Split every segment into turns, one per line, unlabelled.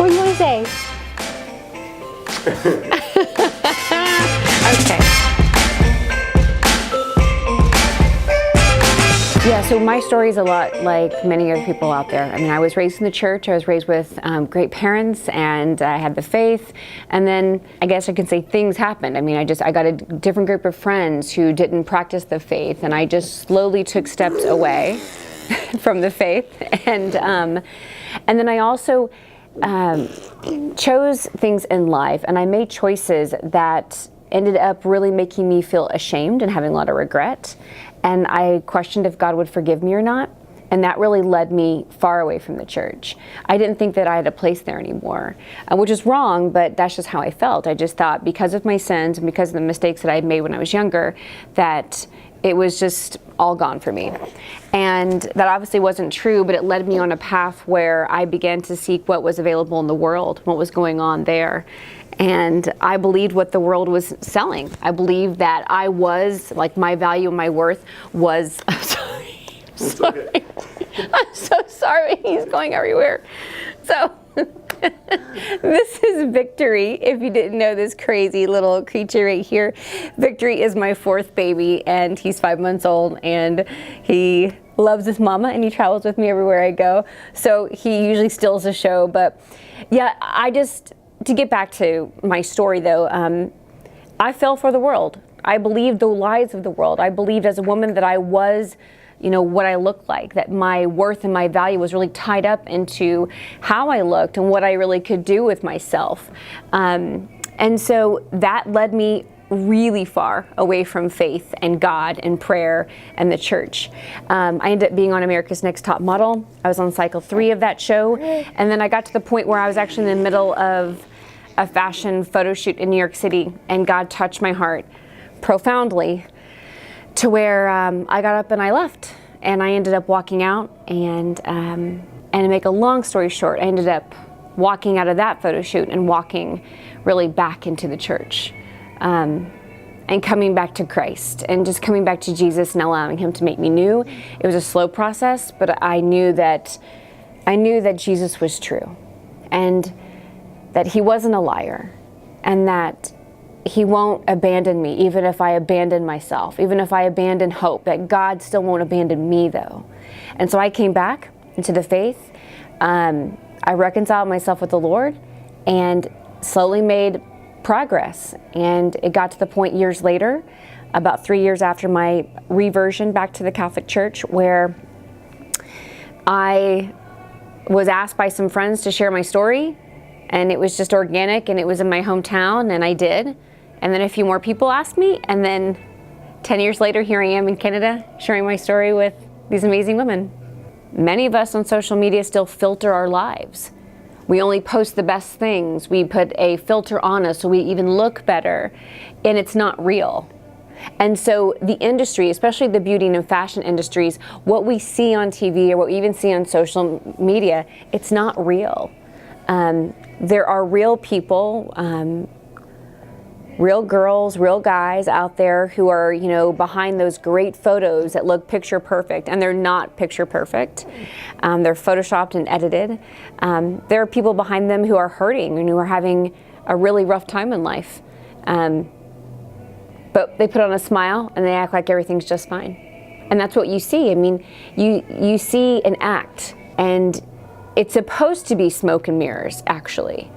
What do you want to say? Okay. Yeah, so my story is a lot like many other people out there. I mean, I was raised in the church. I was raised with great parents, and I had the faith. And then I guess I could say things happened. I mean, I got a different group of friends who didn't practice the faith, and I just slowly took steps away from the faith. And then I also chose things in life, and I made choices that ended up really making me feel ashamed and having a lot of regret. And I questioned if God would forgive me or not. And that really led me far away from the church. I didn't think that I had a place there anymore, which is wrong, but that's just how I felt. I just thought because of my sins and because of the mistakes that I had made when I was younger, that it was just all gone for me. And that obviously wasn't true, but it led me on a path where I began to seek what was available in the world, what was going on there. And I believed what the world was selling. I believed that I was, like, my value and my worth was, I'm sorry. I'm so sorry. He's going everywhere. So this is Victory. If you didn't know, this crazy little creature right here. Victory is my fourth baby, and he's 5 months old, and he loves his mama, and he travels with me everywhere I go. So he usually steals the show. But yeah, to get back to my story though, I fell for the world. I believed the lies of the world. I believed as a woman that I was, what I looked like, that my worth and my value was really tied up into how I looked and what I really could do with myself. And so that led me really far away from faith and God and prayer and the church. I ended up being on America's Next Top Model. I was on cycle 3 of that show. And then I got to the point where I was actually in the middle of a fashion photo shoot in New York City, and God touched my heart profoundly to where I got up and I left, and I ended up walking out. And to make a long story short, I ended up walking out of that photo shoot and walking really back into the church, and coming back to Christ and just coming back to Jesus and allowing Him to make me new. It was a slow process, but I knew that Jesus was true, and that He wasn't a liar, and that He won't abandon me even if I abandon myself, even if I abandon hope, that God still won't abandon me though. And so I came back into the faith. I reconciled myself with the Lord and slowly made progress. And it got to the point years later, about 3 years after my reversion back to the Catholic Church, where I was asked by some friends to share my story. And it was just organic, and it was in my hometown, and I did. And then a few more people asked me, and then 10 years later, here I am in Canada, sharing my story with these amazing women. Many of us on social media still filter our lives. We only post the best things. We put a filter on us so we even look better, and it's not real. And so the industry, especially the beauty and fashion industries, what we see on TV or what we even see on social media, it's not real. There are real people, real girls, real guys out there who are, behind those great photos that look picture perfect, and they're not picture perfect. They're photoshopped and edited. There are people behind them who are hurting and who are having a really rough time in life. But they put on a smile and they act like everything's just fine. And that's what you see. I mean, you see an act, and it's supposed to be smoke and mirrors, actually.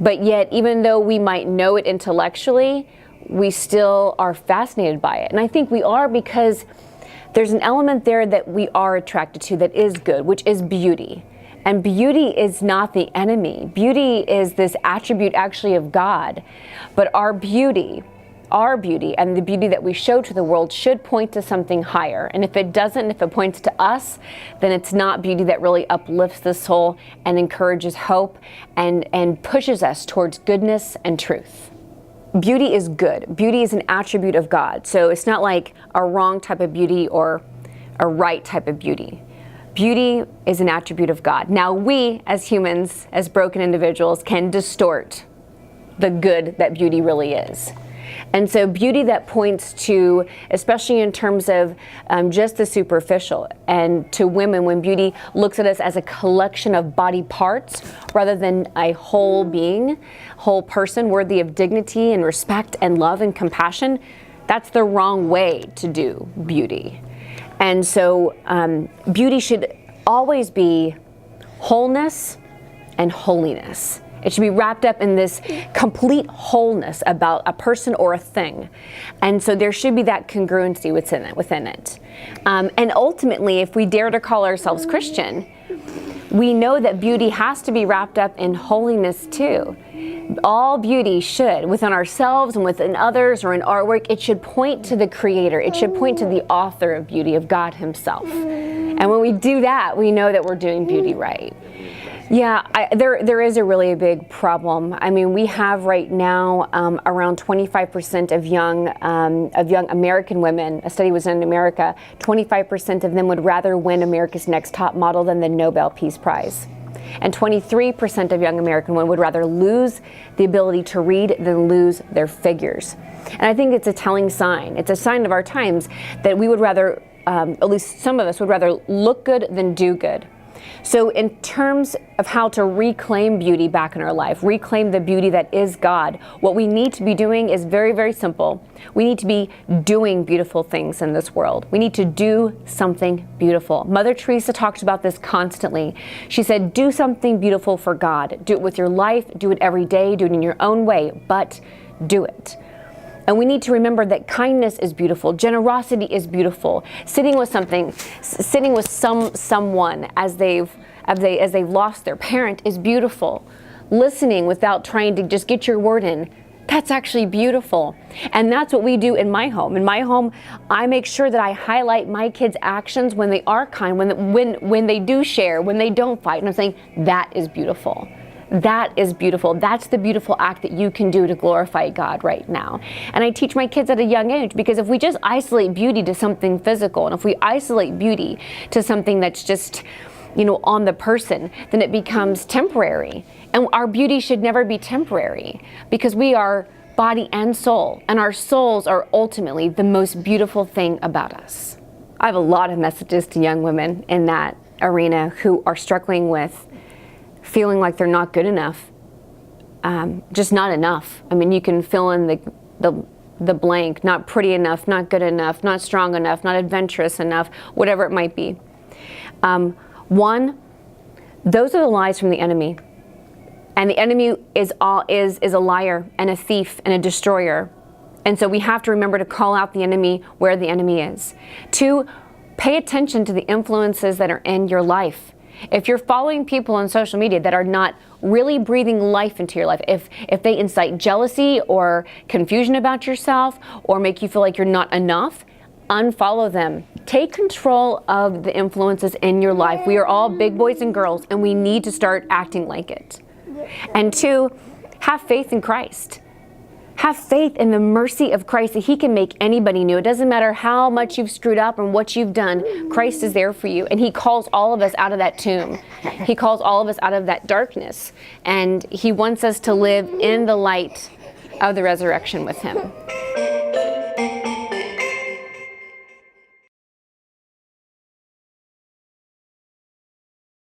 But yet, even though we might know it intellectually, we still are fascinated by it. And I think we are because there's an element there that we are attracted to that is good, which is beauty. And beauty is not the enemy. Beauty is this attribute actually of God. But our beauty and the beauty that we show to the world should point to something higher. And if it doesn't, if it points to us, then it's not beauty that really uplifts the soul and encourages hope and pushes us towards goodness and truth. Beauty is good. Beauty is an attribute of God. So it's not like a wrong type of beauty or a right type of beauty. Beauty is an attribute of God. Now we, as humans, as broken individuals, can distort the good that beauty really is. And so beauty that points to, especially in terms of just the superficial, and to women, when beauty looks at us as a collection of body parts rather than a whole being, whole person worthy of dignity and respect and love and compassion, that's the wrong way to do beauty. And so beauty should always be wholeness and holiness. It should be wrapped up in this complete wholeness about a person or a thing. And so there should be that congruency within it. And ultimately, if we dare to call ourselves Christian, we know that beauty has to be wrapped up in holiness too. All beauty should, within ourselves and within others or in artwork, it should point to the Creator. It should point to the author of beauty, of God Himself. And when we do that, we know that we're doing beauty right. Yeah, there is a really big problem. I mean, we have right now around 25% of young American women. A study was done in America. 25% of them would rather win America's Next Top Model than the Nobel Peace Prize. And 23% of young American women would rather lose the ability to read than lose their figures. And I think it's a telling sign. It's a sign of our times that we would rather, at least some of us would rather look good than do good. So in terms of how to reclaim beauty back in our life, reclaim the beauty that is God, what we need to be doing is very, very simple. We need to be doing beautiful things in this world. We need to do something beautiful. Mother Teresa talks about this constantly. She said, do something beautiful for God. Do it with your life, do it every day, do it in your own way, but do it. And we need to remember that kindness is beautiful, generosity is beautiful, sitting with someone as they've lost their parent is beautiful. Listening without trying to just get your word in, that's actually beautiful. And that's what we do in my home. In my home, I make sure that I highlight my kids' actions when they are kind, when they do share, when they don't fight. And I'm saying that is beautiful. That is beautiful. That's the beautiful act that you can do to glorify God right now. And I teach my kids at a young age, because if we just isolate beauty to something physical, and if we isolate beauty to something that's just, on the person, then it becomes temporary. And our beauty should never be temporary, because we are body and soul, and our souls are ultimately the most beautiful thing about us. I have a lot of messages to young women in that arena who are struggling with feeling like they're not good enough, just not enough. I mean, you can fill in the blank, not pretty enough, not good enough, not strong enough, not adventurous enough, whatever it might be. One, those are the lies from the enemy. And the enemy is a liar and a thief and a destroyer. And so we have to remember to call out the enemy where the enemy is. Two, pay attention to the influences that are in your life. If you're following people on social media that are not really breathing life into your life, if they incite jealousy or confusion about yourself or make you feel like you're not enough, unfollow them. Take control of the influences in your life. We are all big boys and girls, and we need to start acting like it. And two, have faith in Christ. Have faith in the mercy of Christ, that He can make anybody new. It doesn't matter how much you've screwed up and what you've done. Christ is there for you. And He calls all of us out of that tomb. He calls all of us out of that darkness. And He wants us to live in the light of the resurrection with Him.